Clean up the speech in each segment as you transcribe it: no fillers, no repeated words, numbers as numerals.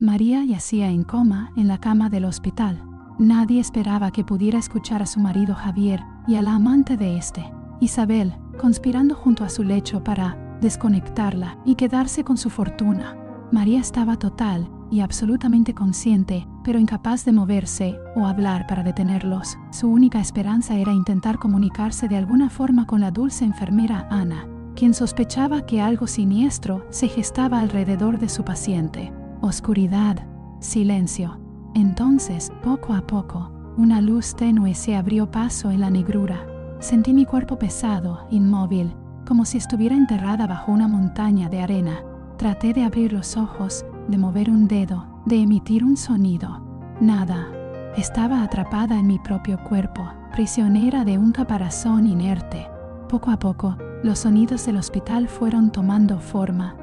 María yacía en coma en la cama del hospital. Nadie esperaba que pudiera escuchar a su marido Javier y a la amante de este, Isabel, conspirando junto a su lecho para desconectarla y quedarse con su fortuna. María estaba total y absolutamente consciente, pero incapaz de moverse o hablar para detenerlos. Su única esperanza era intentar comunicarse de alguna forma con la dulce enfermera Ana, quien sospechaba que algo siniestro se gestaba alrededor de su paciente. Oscuridad, silencio. Entonces, poco a poco, una luz tenue se abrió paso en la negrura. Sentí mi cuerpo pesado, inmóvil, como si estuviera enterrada bajo una montaña de arena. Traté de abrir los ojos, de mover un dedo, de emitir un sonido. Nada. Estaba atrapada en mi propio cuerpo, prisionera de un caparazón inerte. Poco a poco, los sonidos del hospital fueron tomando forma.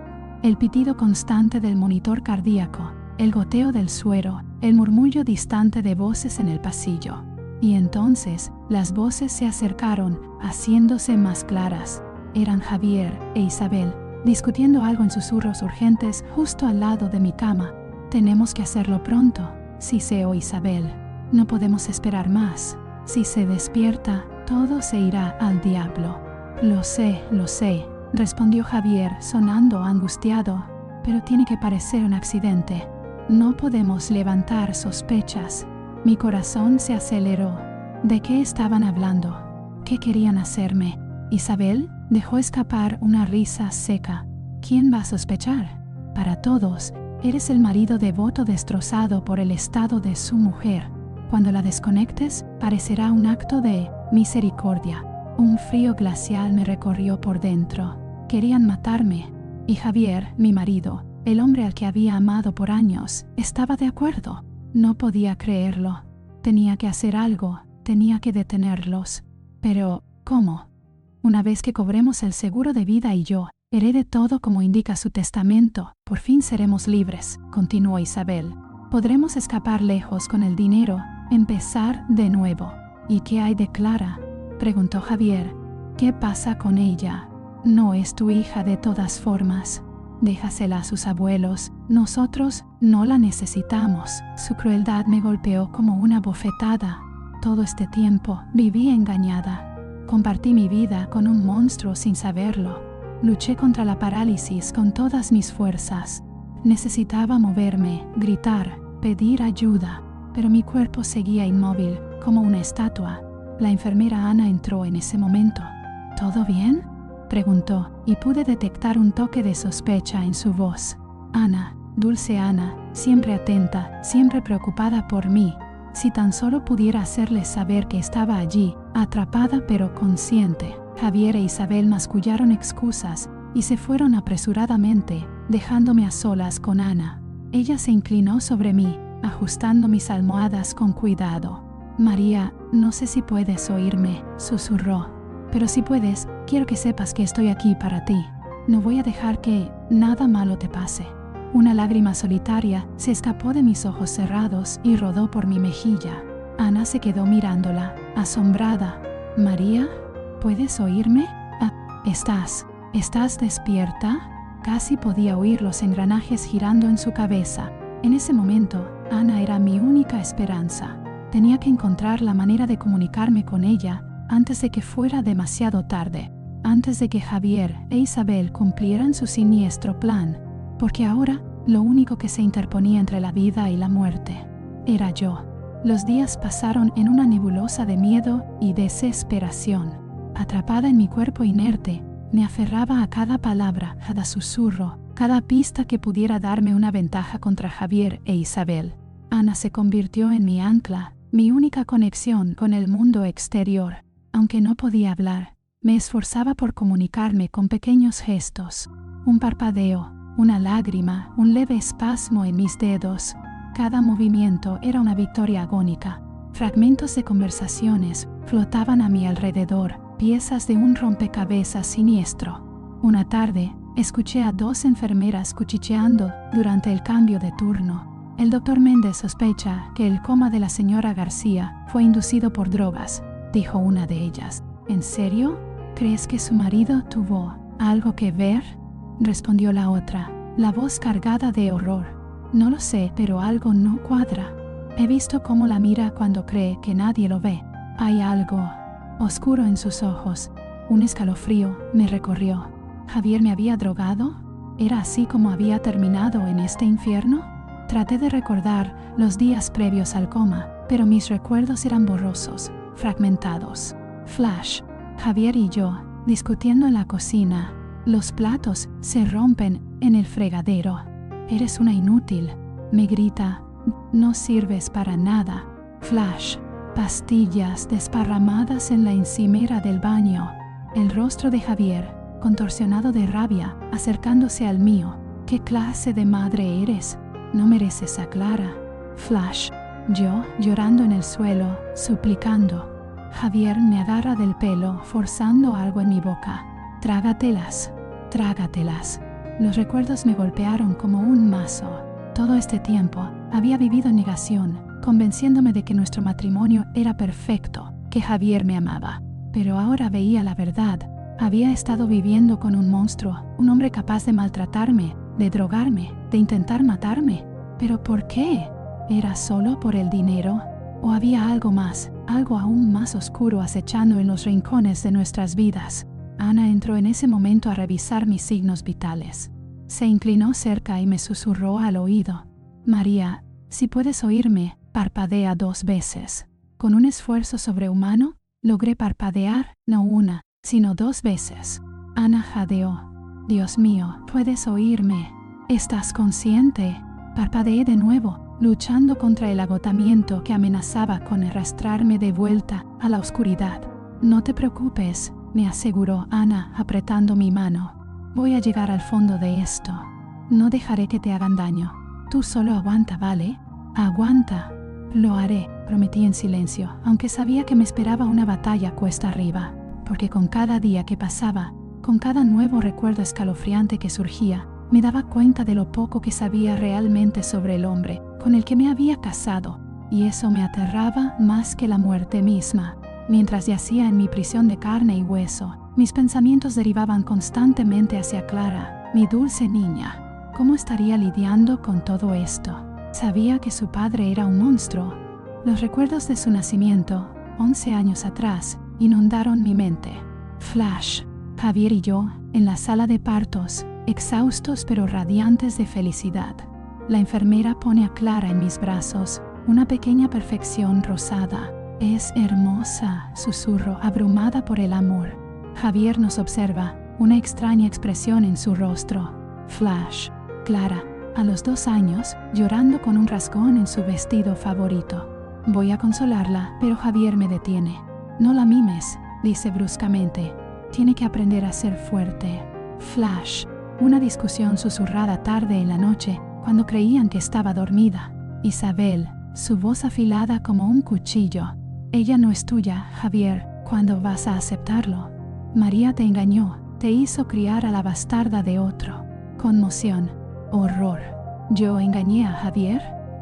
El pitido constante del monitor cardíaco, el goteo del suero, el murmullo distante de voces en el pasillo. Y entonces, las voces se acercaron, haciéndose más claras. Eran Javier e Isabel, discutiendo algo en susurros urgentes justo al lado de mi cama. «Tenemos que hacerlo pronto», siseó Isabel. «No podemos esperar más. Si se despierta, todo se irá al diablo». Lo sé», respondió Javier, sonando angustiado, «pero tiene que parecer un accidente. No podemos levantar sospechas». Mi corazón se aceleró. ¿De qué estaban hablando? ¿Qué querían hacerme? Isabel dejó escapar una risa seca. ¿Quién va a sospechar? Para todos, eres el marido devoto destrozado por el estado de su mujer. Cuando la desconectes, parecerá un acto de misericordia. Un frío glacial me recorrió por dentro. Querían matarme. Y Javier, mi marido, el hombre al que había amado por años, estaba de acuerdo. No podía creerlo. Tenía que hacer algo, tenía que detenerlos. Pero, ¿cómo? Una vez que cobremos el seguro de vida y yo herede todo como indica su testamento, por fin seremos libres, continuó Isabel. Podremos escapar lejos con el dinero, empezar de nuevo. ¿Y qué hay de Clara?, preguntó Javier. ¿Qué pasa con ella? No es tu hija de todas formas. Déjasela a sus abuelos. Nosotros no la necesitamos. Su crueldad me golpeó como una bofetada. Todo este tiempo viví engañada. Compartí mi vida con un monstruo sin saberlo. Luché contra la parálisis con todas mis fuerzas. Necesitaba moverme, gritar, pedir ayuda, pero mi cuerpo seguía inmóvil, como una estatua. La enfermera Ana entró en ese momento. ¿Todo bien?, preguntó, y pude detectar un toque de sospecha en su voz. Ana, dulce Ana, siempre atenta, siempre preocupada por mí. Si tan solo pudiera hacerles saber que estaba allí, atrapada pero consciente. Javier e Isabel mascullaron excusas y se fueron apresuradamente, dejándome a solas con Ana. Ella se inclinó sobre mí, ajustando mis almohadas con cuidado. María, no sé si puedes oírme, susurró. Pero si puedes, quiero que sepas que estoy aquí para ti. No voy a dejar que nada malo te pase. Una lágrima solitaria se escapó de mis ojos cerrados y rodó por mi mejilla. Ana se quedó mirándola, asombrada. María, ¿puedes oírme? ¿Estás despierta? Casi podía oír los engranajes girando en su cabeza. En ese momento, Ana era mi única esperanza. Tenía que encontrar la manera de comunicarme con ella antes de que fuera demasiado tarde, antes de que Javier e Isabel cumplieran su siniestro plan, porque ahora lo único que se interponía entre la vida y la muerte era yo. Los días pasaron en una nebulosa de miedo y desesperación. Atrapada en mi cuerpo inerte, me aferraba a cada palabra, cada susurro, cada pista que pudiera darme una ventaja contra Javier e Isabel. Ana se convirtió en mi ancla, mi única conexión con el mundo exterior. Aunque no podía hablar, me esforzaba por comunicarme con pequeños gestos. Un parpadeo, una lágrima, un leve espasmo en mis dedos. Cada movimiento era una victoria agónica. Fragmentos de conversaciones flotaban a mi alrededor, piezas de un rompecabezas siniestro. Una tarde, escuché a 2 enfermeras cuchicheando durante el cambio de turno. El doctor Méndez sospecha que el coma de la señora García fue inducido por drogas, dijo una de ellas. ¿En serio? ¿Crees que su marido tuvo algo que ver?, respondió la otra, la voz cargada de horror. No lo sé, pero algo no cuadra. He visto cómo la mira cuando cree que nadie lo ve. Hay algo oscuro en sus ojos. Un escalofrío me recorrió. ¿Javier me había drogado? ¿Era así como había terminado en este infierno? Traté de recordar los días previos al coma, pero mis recuerdos eran borrosos, fragmentados. Flash. Javier y yo, discutiendo en la cocina. Los platos se rompen en el fregadero. Eres una inútil, me grita. No sirves para nada. Flash. Pastillas desparramadas en la encimera del baño. El rostro de Javier, contorsionado de rabia, acercándose al mío. ¿Qué clase de madre eres? No mereces a Clara. Flash. Yo, llorando en el suelo, suplicando. Javier me agarra del pelo, forzando algo en mi boca. Trágatelas. Trágatelas. Los recuerdos me golpearon como un mazo. Todo este tiempo había vivido en negación, convenciéndome de que nuestro matrimonio era perfecto, que Javier me amaba. Pero ahora veía la verdad. Había estado viviendo con un monstruo, un hombre capaz de maltratarme, de drogarme, de intentar matarme. ¿Pero por qué? ¿Era solo por el dinero? ¿O había algo más, algo aún más oscuro acechando en los rincones de nuestras vidas? Ana entró en ese momento a revisar mis signos vitales. Se inclinó cerca y me susurró al oído. María, si puedes oírme, parpadea 2 veces. Con un esfuerzo sobrehumano, logré parpadear, no una, sino 2 veces. Ana jadeó. Dios mío, ¿puedes oírme? ¿Estás consciente? Parpadeé de nuevo, luchando contra el agotamiento que amenazaba con arrastrarme de vuelta a la oscuridad. No te preocupes, me aseguró Ana apretando mi mano. Voy a llegar al fondo de esto. No dejaré que te hagan daño. Tú solo aguanta, ¿vale? Aguanta. Lo haré, prometí en silencio, aunque sabía que me esperaba una batalla cuesta arriba, porque con cada día que pasaba, con cada nuevo recuerdo escalofriante que surgía, me daba cuenta de lo poco que sabía realmente sobre el hombre con el que me había casado, y eso me aterraba más que la muerte misma. Mientras yacía en mi prisión de carne y hueso, mis pensamientos derivaban constantemente hacia Clara, mi dulce niña. ¿Cómo estaría lidiando con todo esto? Sabía que su padre era un monstruo. Los recuerdos de su nacimiento, 11 años atrás, inundaron mi mente. Flash. Javier y yo, en la sala de partos, exhaustos pero radiantes de felicidad. La enfermera pone a Clara en mis brazos, una pequeña perfección rosada. Es hermosa, susurro, abrumada por el amor. Javier nos observa, una extraña expresión en su rostro. Flash. Clara, a los 2 años, llorando con un rasgón en su vestido favorito. Voy a consolarla, pero Javier me detiene. No la mimes, dice bruscamente. Tiene que aprender a ser fuerte. Flash. Una discusión susurrada tarde en la noche, cuando creían que estaba dormida. Isabel, su voz afilada como un cuchillo. Ella no es tuya, Javier. ¿Cuándo vas a aceptarlo? María te engañó, te hizo criar a la bastarda de otro. Conmoción. Horror. ¿Yo engañé a Javier?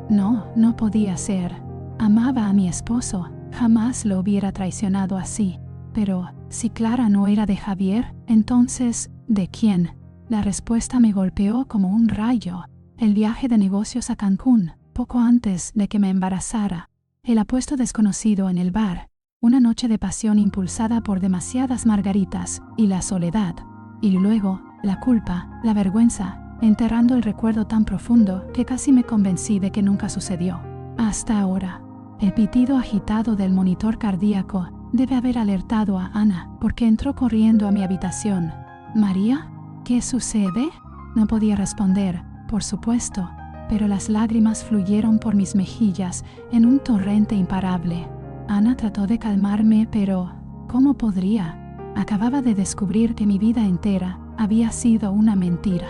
No, no podía ser. Amaba a mi esposo, jamás lo hubiera traicionado así. Pero, si Clara no era de Javier, entonces, ¿de quién? La respuesta me golpeó como un rayo. El viaje de negocios a Cancún, poco antes de que me embarazara. El apuesto desconocido en el bar. Una noche de pasión impulsada por demasiadas margaritas y la soledad. Y luego, la culpa, la vergüenza, enterrando el recuerdo tan profundo que casi me convencí de que nunca sucedió. Hasta ahora. El pitido agitado del monitor cardíaco debe haber alertado a Ana porque entró corriendo a mi habitación. ¿María? ¿Qué sucede? No podía responder, por supuesto, pero las lágrimas fluyeron por mis mejillas en un torrente imparable. Ana trató de calmarme, pero ¿cómo podría? Acababa de descubrir que mi vida entera había sido una mentira.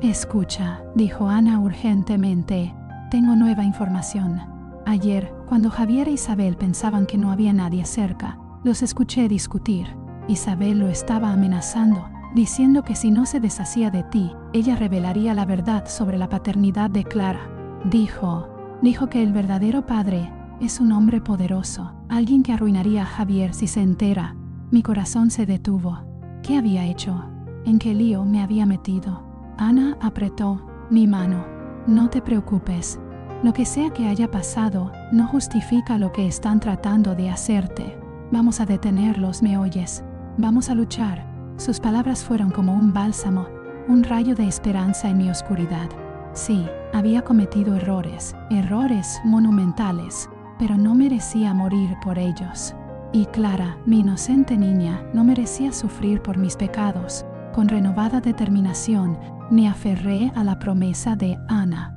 Escucha, dijo Ana urgentemente, tengo nueva información. Ayer, cuando Javier e Isabel pensaban que no había nadie cerca, los escuché discutir. Isabel lo estaba amenazando, diciendo que si no se deshacía de ti, ella revelaría la verdad sobre la paternidad de Clara. Dijo que el verdadero padre es un hombre poderoso, alguien que arruinaría a Javier si se entera. Mi corazón se detuvo. ¿Qué había hecho? ¿En qué lío me había metido? Ana apretó mi mano. No te preocupes. Lo que sea que haya pasado no justifica lo que están tratando de hacerte. Vamos a detenerlos, ¿me oyes? Vamos a luchar. Sus palabras fueron como un bálsamo, un rayo de esperanza en mi oscuridad. Sí, había cometido errores monumentales, pero no merecía morir por ellos. Y Clara, mi inocente niña, no merecía sufrir por mis pecados. Con renovada determinación, me aferré a la promesa de Ana.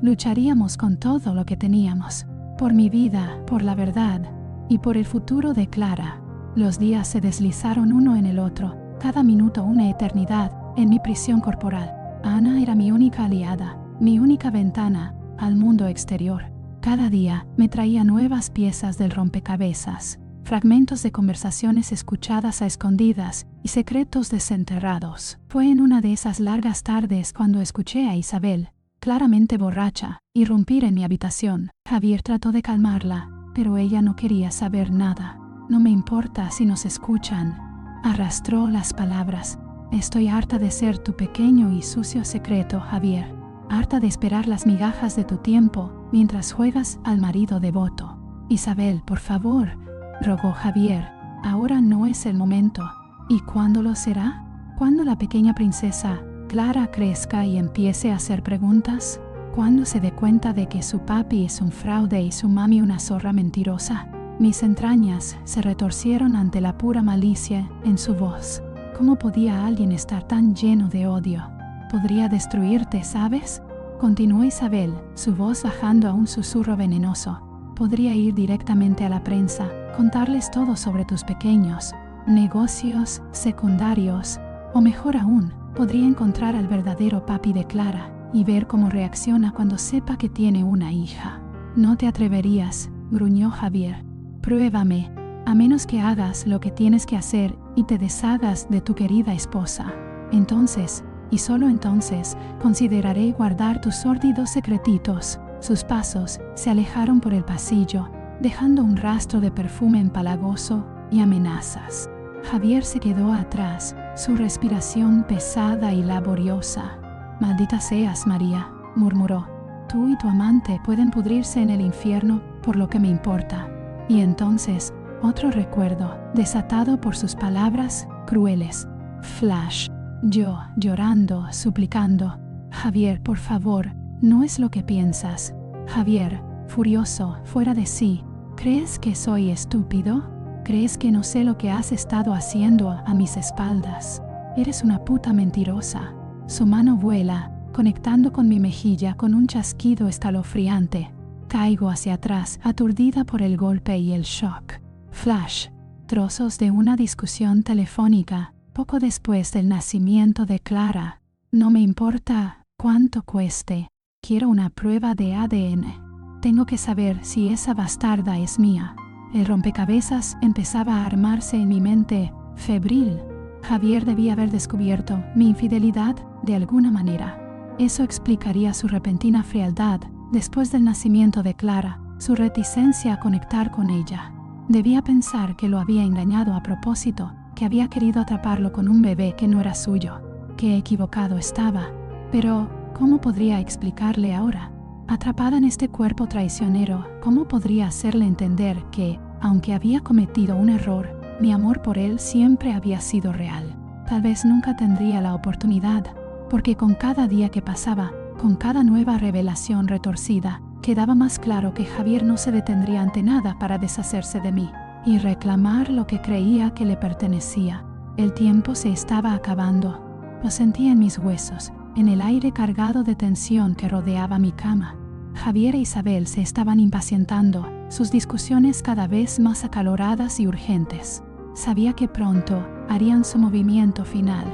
Lucharíamos con todo lo que teníamos, por mi vida, por la verdad y por el futuro de Clara. Los días se deslizaron uno en el otro, cada minuto una eternidad en mi prisión corporal. Ana era mi única aliada, mi única ventana al mundo exterior. Cada día me traía nuevas piezas del rompecabezas, fragmentos de conversaciones escuchadas a escondidas y secretos desenterrados. Fue en una de esas largas tardes cuando escuché a Isabel, claramente borracha, irrumpir en mi habitación. Javier trató de calmarla, pero ella no quería saber nada. No me importa si nos escuchan. Arrastró las palabras. Estoy harta de ser tu pequeño y sucio secreto, Javier. Harta de esperar las migajas de tu tiempo mientras juegas al marido devoto. Isabel, por favor, rogó Javier. Ahora no es el momento. ¿Y cuándo lo será? ¿Cuándo la pequeña princesa Clara crezca y empiece a hacer preguntas? ¿Cuándo se dé cuenta de que su papi es un fraude y su mami una zorra mentirosa? Mis entrañas se retorcieron ante la pura malicia en su voz. ¿Cómo podía alguien estar tan lleno de odio? Podría destruirte, ¿sabes? Continuó Isabel, su voz bajando a un susurro venenoso. Podría ir directamente a la prensa, contarles todo sobre tus pequeños negocios secundarios, o mejor aún, podría encontrar al verdadero papi de Clara y ver cómo reacciona cuando sepa que tiene una hija. No te atreverías, gruñó Javier. Pruébame, a menos que hagas lo que tienes que hacer y te deshagas de tu querida esposa. Entonces, y solo entonces, consideraré guardar tus sórdidos secretitos. Sus pasos se alejaron por el pasillo, dejando un rastro de perfume empalagoso y amenazas. Javier se quedó atrás, su respiración pesada y laboriosa. Maldita seas, María, murmuró. Tú y tu amante pueden pudrirse en el infierno por lo que me importa. Y entonces, otro recuerdo, desatado por sus palabras crueles. Flash. Yo, llorando, suplicando. Javier, por favor, no es lo que piensas. Javier, furioso, fuera de sí. ¿Crees que soy estúpido? ¿Crees que no sé lo que has estado haciendo a mis espaldas? Eres una puta mentirosa. Su mano vuela, conectando con mi mejilla con un chasquido escalofriante. Caigo hacia atrás, aturdida por el golpe y el shock. Flash. Trozos de una discusión telefónica, poco después del nacimiento de Clara. No me importa cuánto cueste. Quiero una prueba de ADN. Tengo que saber si esa bastarda es mía. El rompecabezas empezaba a armarse en mi mente, febril. Javier debía haber descubierto mi infidelidad de alguna manera. Eso explicaría su repentina frialdad después del nacimiento de Clara, su reticencia a conectar con ella. Debía pensar que lo había engañado a propósito, que había querido atraparlo con un bebé que no era suyo. Qué equivocado estaba. Pero, ¿cómo podría explicarle ahora? Atrapada en este cuerpo traicionero, ¿cómo podría hacerle entender que, aunque había cometido un error, mi amor por él siempre había sido real? Tal vez nunca tendría la oportunidad, porque con cada día que pasaba, con cada nueva revelación retorcida, quedaba más claro que Javier no se detendría ante nada para deshacerse de mí y reclamar lo que creía que le pertenecía. El tiempo se estaba acabando. Lo sentía en mis huesos, en el aire cargado de tensión que rodeaba mi cama. Javier e Isabel se estaban impacientando, sus discusiones cada vez más acaloradas y urgentes. Sabía que pronto harían su movimiento final.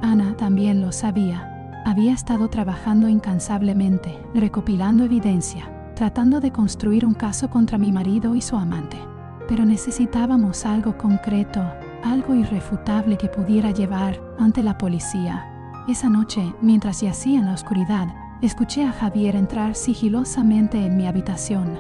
Ana también lo sabía. Había estado trabajando incansablemente, recopilando evidencia, tratando de construir un caso contra mi marido y su amante. Pero necesitábamos algo concreto, algo irrefutable que pudiera llevar ante la policía. Esa noche, mientras yacía en la oscuridad, escuché a Javier entrar sigilosamente en mi habitación.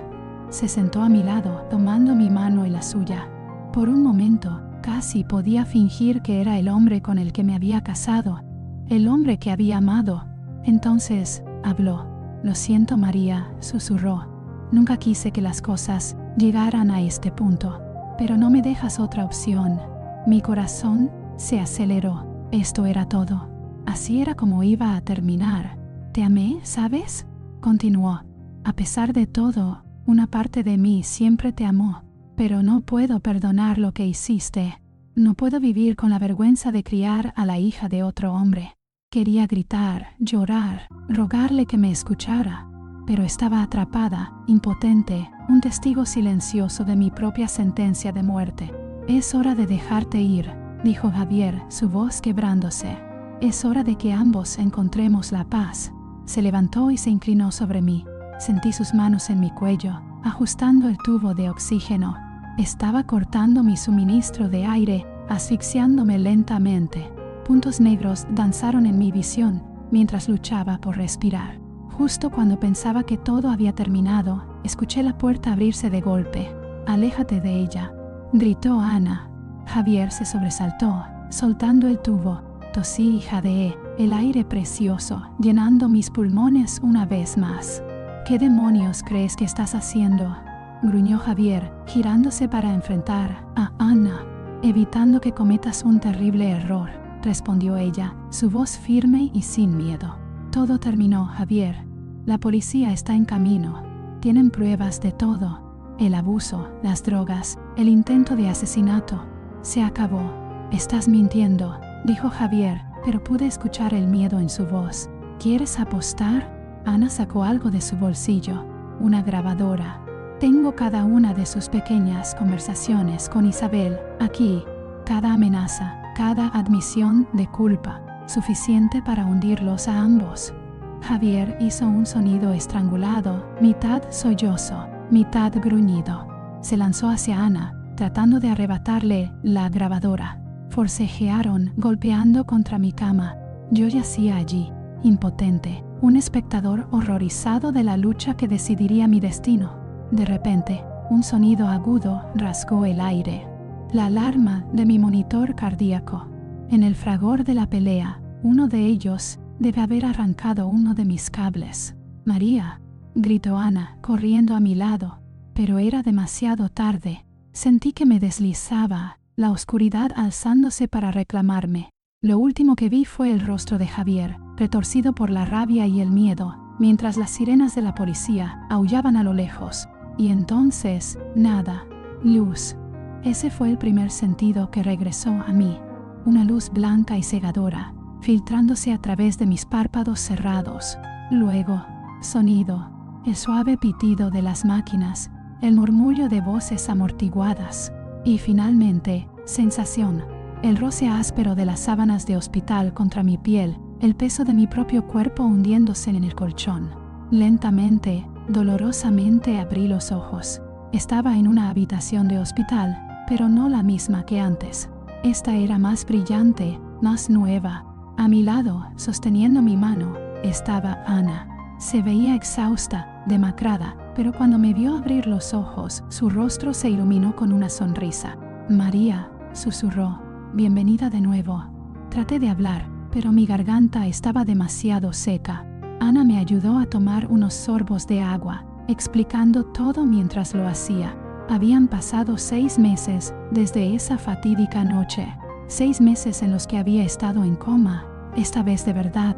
Se sentó a mi lado, tomando mi mano en la suya. Por un momento, casi podía fingir que era el hombre con el que me había casado, el hombre que había amado, Entonces, habló. Lo siento, María, susurró. Nunca quise que las cosas llegaran a este punto, pero no me dejas otra opción. Mi corazón se aceleró. Esto era todo. Así era como iba a terminar. Te amé, ¿sabes? Continuó. A pesar de todo, una parte de mí siempre te amó, pero no puedo perdonar lo que hiciste. No puedo vivir con la vergüenza de criar a la hija de otro hombre. Quería gritar, llorar, rogarle que me escuchara, pero estaba atrapada, impotente, un testigo silencioso de mi propia sentencia de muerte. Es hora de dejarte ir, dijo Javier, su voz quebrándose. Es hora de que ambos encontremos la paz. Se levantó y se inclinó sobre mí. Sentí sus manos en mi cuello, ajustando el tubo de oxígeno. Estaba cortando mi suministro de aire, asfixiándome lentamente. Puntos negros danzaron en mi visión mientras luchaba por respirar. Justo cuando pensaba que todo había terminado, escuché la puerta abrirse de golpe. «Aléjate de ella», gritó Ana. Javier se sobresaltó, soltando el tubo. Tosí y jadeé, el aire precioso, llenando mis pulmones una vez más. «¿Qué demonios crees que estás haciendo?», gruñó Javier, girándose para enfrentar a Ana. «Evitando que cometas un terrible error», respondió ella, su voz firme y sin miedo. «Todo terminó, Javier. La policía está en camino. Tienen pruebas de todo. El abuso, las drogas, el intento de asesinato. Se acabó». «Estás mintiendo», dijo Javier, pero pude escuchar el miedo en su voz. «¿Quieres apostar?». Ana sacó algo de su bolsillo, una grabadora. «Tengo cada una de sus pequeñas conversaciones con Isabel, aquí. Cada amenaza, cada admisión de culpa, suficiente para hundirlos a ambos». Javier hizo un sonido estrangulado, mitad sollozo, mitad gruñido. Se lanzó hacia Ana, tratando de arrebatarle la grabadora. Forcejearon, golpeando contra mi cama. Yo yacía allí, impotente, un espectador horrorizado de la lucha que decidiría mi destino. De repente, un sonido agudo rasgó el aire. La alarma de mi monitor cardíaco. En el fragor de la pelea, uno de ellos debe haber arrancado uno de mis cables. «María», gritó Ana, corriendo a mi lado, pero era demasiado tarde. Sentí que me deslizaba, la oscuridad alzándose para reclamarme. Lo último que vi fue el rostro de Javier, retorcido por la rabia y el miedo, mientras las sirenas de la policía aullaban a lo lejos. Y entonces, nada. Luz. Ese fue el primer sentido que regresó a mí. Una luz blanca y cegadora, filtrándose a través de mis párpados cerrados. Luego, sonido, el suave pitido de las máquinas, el murmullo de voces amortiguadas. Y finalmente, sensación, el roce áspero de las sábanas de hospital contra mi piel, el peso de mi propio cuerpo hundiéndose en el colchón. Lentamente, dolorosamente abrí los ojos. Estaba en una habitación de hospital, pero no la misma que antes. Esta era más brillante, más nueva. A mi lado, sosteniendo mi mano, estaba Ana. Se veía exhausta, demacrada, pero cuando me vio abrir los ojos, su rostro se iluminó con una sonrisa. «María», susurró, «bienvenida de nuevo». Traté de hablar, pero mi garganta estaba demasiado seca. Ana me ayudó a tomar unos sorbos de agua, explicando todo mientras lo hacía. Habían pasado 6 meses desde esa fatídica noche. 6 meses en los que había estado en coma, esta vez de verdad.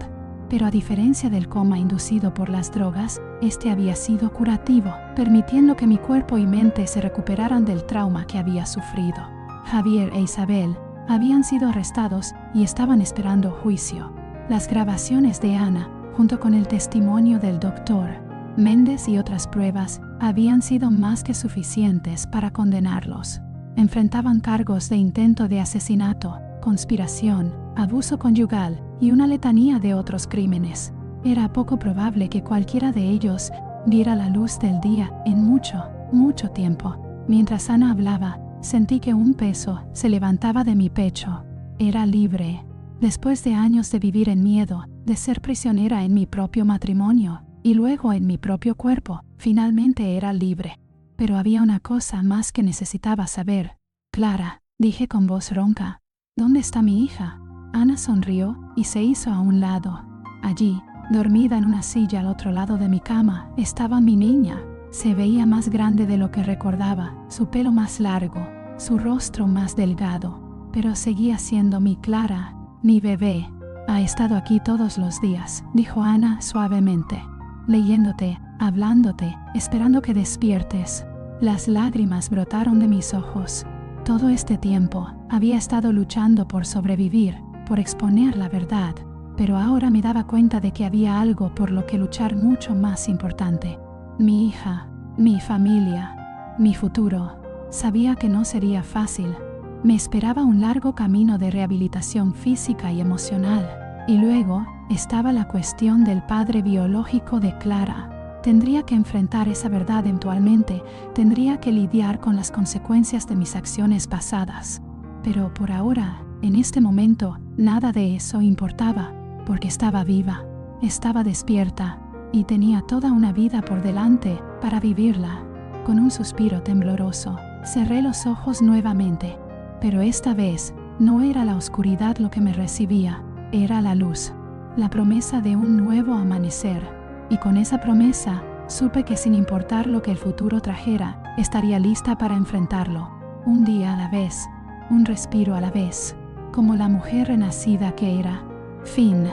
Pero a diferencia del coma inducido por las drogas, este había sido curativo, permitiendo que mi cuerpo y mente se recuperaran del trauma que había sufrido. Javier e Isabel habían sido arrestados y estaban esperando juicio. Las grabaciones de Ana, junto con el testimonio del doctor Méndez y otras pruebas, habían sido más que suficientes para condenarlos. Enfrentaban cargos de intento de asesinato, conspiración, abuso conyugal y una letanía de otros crímenes. Era poco probable que cualquiera de ellos viera la luz del día en mucho, mucho tiempo. Mientras Ana hablaba, sentí que un peso se levantaba de mi pecho. Era libre. Después de años de vivir en miedo, de ser prisionera en mi propio matrimonio y luego en mi propio cuerpo, finalmente era libre. Pero había una cosa más que necesitaba saber. «Clara», dije con voz ronca, «¿dónde está mi hija?». Ana sonrió y se hizo a un lado. «Allí», Dormida en una silla al otro lado de mi cama estaba mi niña. Se veía más grande de lo que recordaba, su pelo más largo, su rostro más delgado, pero seguía siendo mi Clara, mi bebé. Ha estado aquí todos los días, dijo Ana suavemente, leyéndote, hablándote, esperando que despiertes. Las lágrimas brotaron de mis ojos. Todo este tiempo había estado luchando por sobrevivir, por exponer la verdad, pero ahora me daba cuenta de que había algo por lo que luchar mucho más importante. Mi hija, mi familia, mi futuro. Sabía que no sería fácil. Me esperaba un largo camino de rehabilitación física y emocional. Y luego estaba la cuestión del padre biológico de Clara. Tendría que enfrentar esa verdad eventualmente, tendría que lidiar con las consecuencias de mis acciones pasadas. Pero por ahora, en este momento, nada de eso importaba, porque estaba viva, estaba despierta, y tenía toda una vida por delante para vivirla. Con un suspiro tembloroso, cerré los ojos nuevamente, pero esta vez no era la oscuridad lo que me recibía, era la luz, la promesa de un nuevo amanecer. Y con esa promesa, supe que sin importar lo que el futuro trajera, estaría lista para enfrentarlo, un día a la vez, un respiro a la vez, como la mujer renacida que era. Fin.